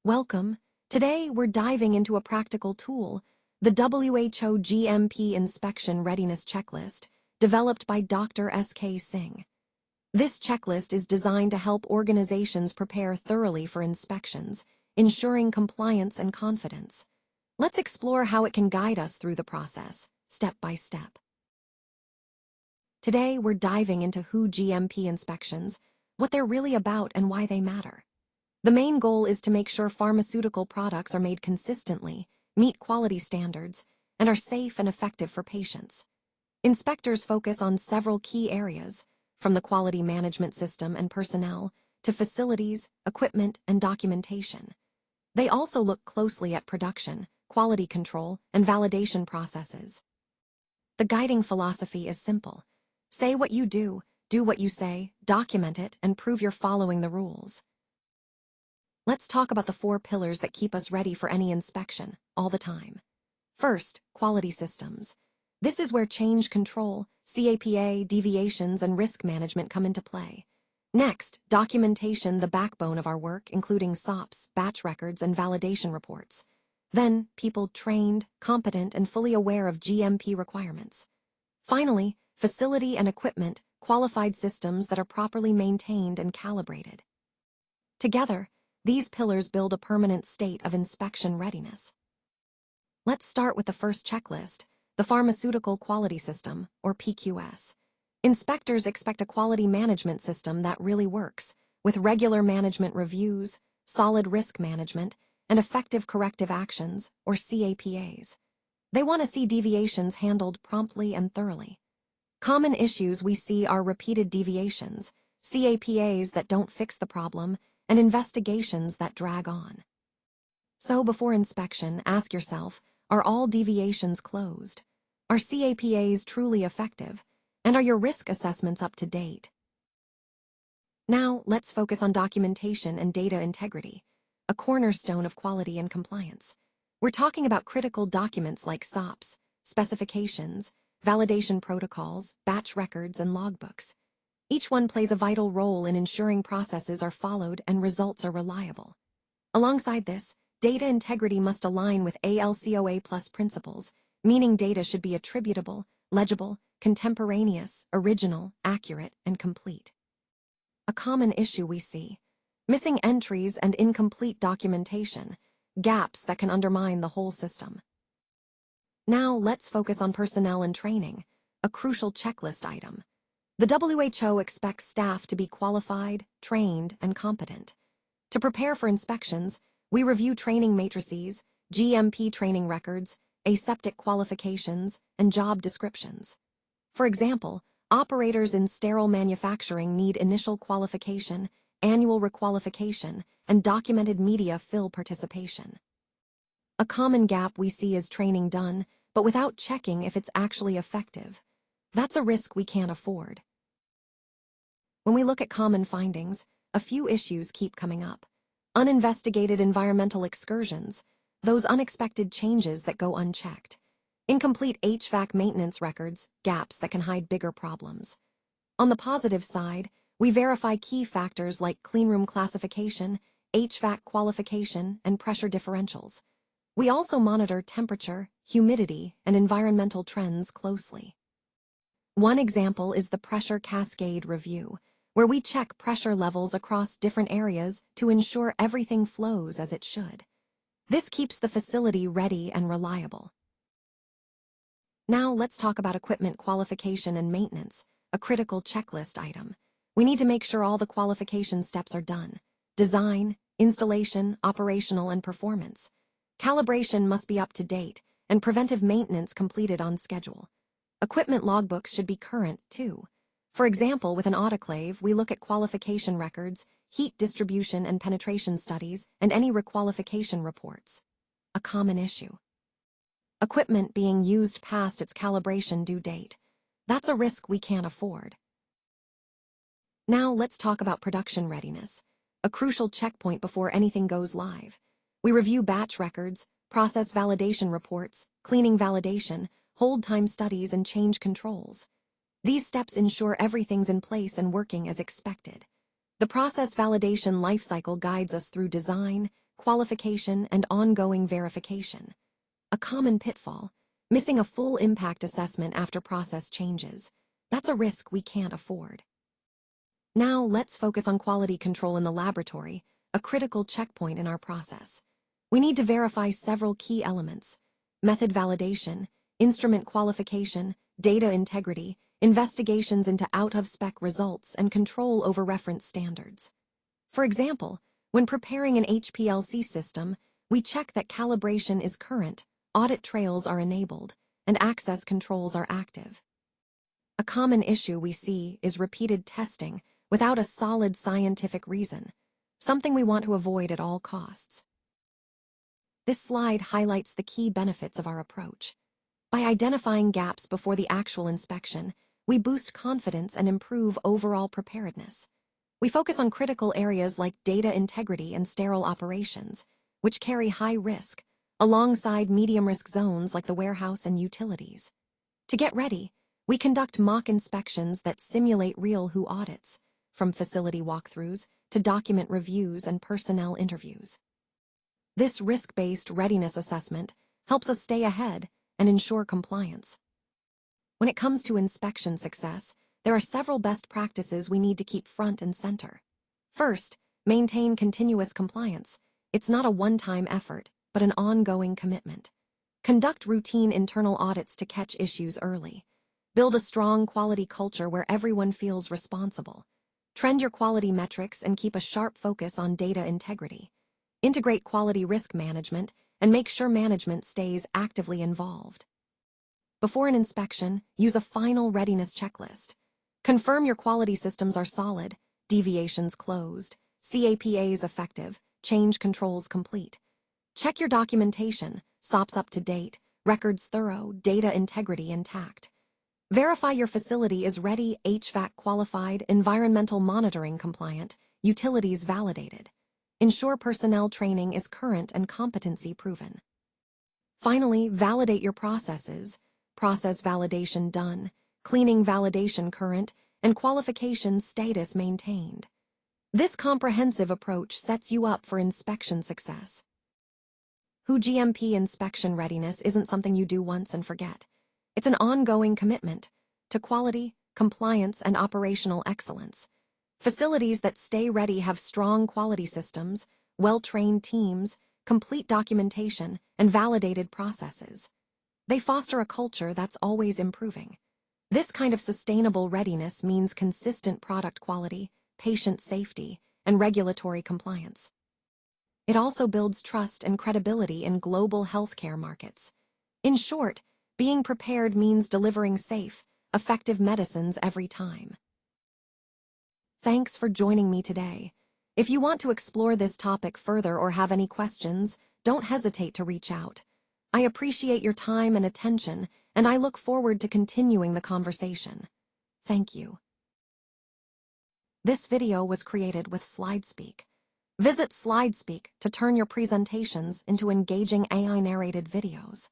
Welcome. Today, we're diving into a practical tool, the WHO GMP Inspection Readiness Checklist, developed by Dr. S.K. Singh. This checklist is designed to help organizations prepare thoroughly for inspections, ensuring compliance and confidence. Let's explore how it can guide us through the process, step by step. Today, we're diving into WHO GMP inspections, what they're really about and why they matter. The main goal is to make sure pharmaceutical products are made consistently, meet quality standards, and are safe and effective for patients. Inspectors focus on several key areas, from the quality management system and personnel to facilities, equipment, and documentation. They also look closely at production, quality control, and validation processes. The guiding philosophy is simple. Say what you do what you say, document it, and prove you're following the rules. Let's talk about the 4 pillars that keep us ready for any inspection, all the time. First, quality systems. This is where change control, CAPA, deviations, and risk management come into play. Next, documentation, the backbone of our work, including SOPs, batch records, and validation reports. Then, people trained, competent, and fully aware of GMP requirements. Finally, facility and equipment, qualified systems that are properly maintained and calibrated. Together, these pillars build a permanent state of inspection readiness. Let's start with the first checklist, the Pharmaceutical Quality System, or PQS. Inspectors expect a quality management system that really works, with regular management reviews, solid risk management, and effective corrective actions, or CAPAs. They want to see deviations handled promptly and thoroughly. Common issues we see are repeated deviations, CAPAs that don't fix the problem, and investigations that drag on. So before inspection, ask yourself, are all deviations closed? Are CAPAs truly effective? And are your risk assessments up to date? Now, let's focus on documentation and data integrity, a cornerstone of quality and compliance. We're talking about critical documents like SOPs, specifications, validation protocols, batch records, and logbooks. Each one plays a vital role in ensuring processes are followed and results are reliable. Alongside this, data integrity must align with ALCOA plus principles, meaning data should be attributable, legible, contemporaneous, original, accurate, and complete. A common issue we see: missing entries and incomplete documentation, gaps that can undermine the whole system. Now let's focus on personnel and training, a crucial checklist item. The WHO expects staff to be qualified, trained, and competent. To prepare for inspections, we review training matrices, GMP training records, aseptic qualifications, and job descriptions. For example, operators in sterile manufacturing need initial qualification, annual requalification, and documented media fill participation. A common gap we see is training done, but without checking if it's actually effective. That's a risk we can't afford. When we look at common findings, a few issues keep coming up. Uninvestigated environmental excursions, those unexpected changes that go unchecked. Incomplete HVAC maintenance records, gaps that can hide bigger problems. On the positive side, we verify key factors like cleanroom classification, HVAC qualification, and pressure differentials. We also monitor temperature, humidity, and environmental trends closely. One example is the pressure cascade review, where we check pressure levels across different areas to ensure everything flows as it should. This keeps the facility ready and reliable. Now let's talk about equipment qualification and maintenance, a critical checklist item. We need to make sure all the qualification steps are done: design, installation, operational, and performance. Calibration must be up to date, and preventive maintenance completed on schedule. Equipment logbooks should be current, too. For example, with an autoclave, we look at qualification records, heat distribution and penetration studies, and any requalification reports. A common issue: equipment being used past its calibration due date. That's a risk we can't afford. Now let's talk about production readiness, a crucial checkpoint before anything goes live. We review batch records, process validation reports, cleaning validation, hold time studies, and change controls. These steps ensure everything's in place and working as expected. The process validation lifecycle guides us through design, qualification, and ongoing verification. A common pitfall: missing a full impact assessment after process changes. That's a risk we can't afford. Now, let's focus on quality control in the laboratory, a critical checkpoint in our process. We need to verify several key elements: method validation, instrument qualification, data integrity, investigations into out-of-spec results, and control over reference standards. For example, when preparing an HPLC system, we check that calibration is current, audit trails are enabled, and access controls are active. A common issue we see is repeated testing without a solid scientific reason, something we want to avoid at all costs. This slide highlights the key benefits of our approach. By identifying gaps before the actual inspection, we boost confidence and improve overall preparedness. We focus on critical areas like data integrity and sterile operations, which carry high risk, alongside medium-risk zones like the warehouse and utilities. To get ready, we conduct mock inspections that simulate real WHO audits, from facility walkthroughs to document reviews and personnel interviews. This risk-based readiness assessment helps us stay ahead and ensure compliance. When it comes to inspection success, there are several best practices we need to keep front and center. First, maintain continuous compliance. It's not a one-time effort, but an ongoing commitment. Conduct routine internal audits to catch issues early. Build a strong quality culture where everyone feels responsible. Trend your quality metrics and keep a sharp focus on data integrity. Integrate quality risk management and make sure management stays actively involved. Before an inspection, use a final readiness checklist. Confirm your quality systems are solid, deviations closed, CAPAs effective, change controls complete. Check your documentation, SOPs up to date, records thorough, data integrity intact. Verify your facility is ready, HVAC qualified, environmental monitoring compliant, utilities validated. Ensure personnel training is current and competency proven. Finally, validate your processes. Process validation done, cleaning validation current, and qualification status maintained. This comprehensive approach sets you up for inspection success. WHO GMP inspection readiness isn't something you do once and forget. It's an ongoing commitment to quality, compliance, and operational excellence. Facilities that stay ready have strong quality systems, well-trained teams, complete documentation, and validated processes. They foster a culture that's always improving. This kind of sustainable readiness means consistent product quality, patient safety, and regulatory compliance. It also builds trust and credibility in global healthcare markets. In short, being prepared means delivering safe, effective medicines every time. Thanks for joining me today. If you want to explore this topic further or have any questions, don't hesitate to reach out. I appreciate your time and attention, and I look forward to continuing the conversation. Thank you. This video was created with SlideSpeak. Visit SlideSpeak to turn your presentations into engaging AI-narrated videos.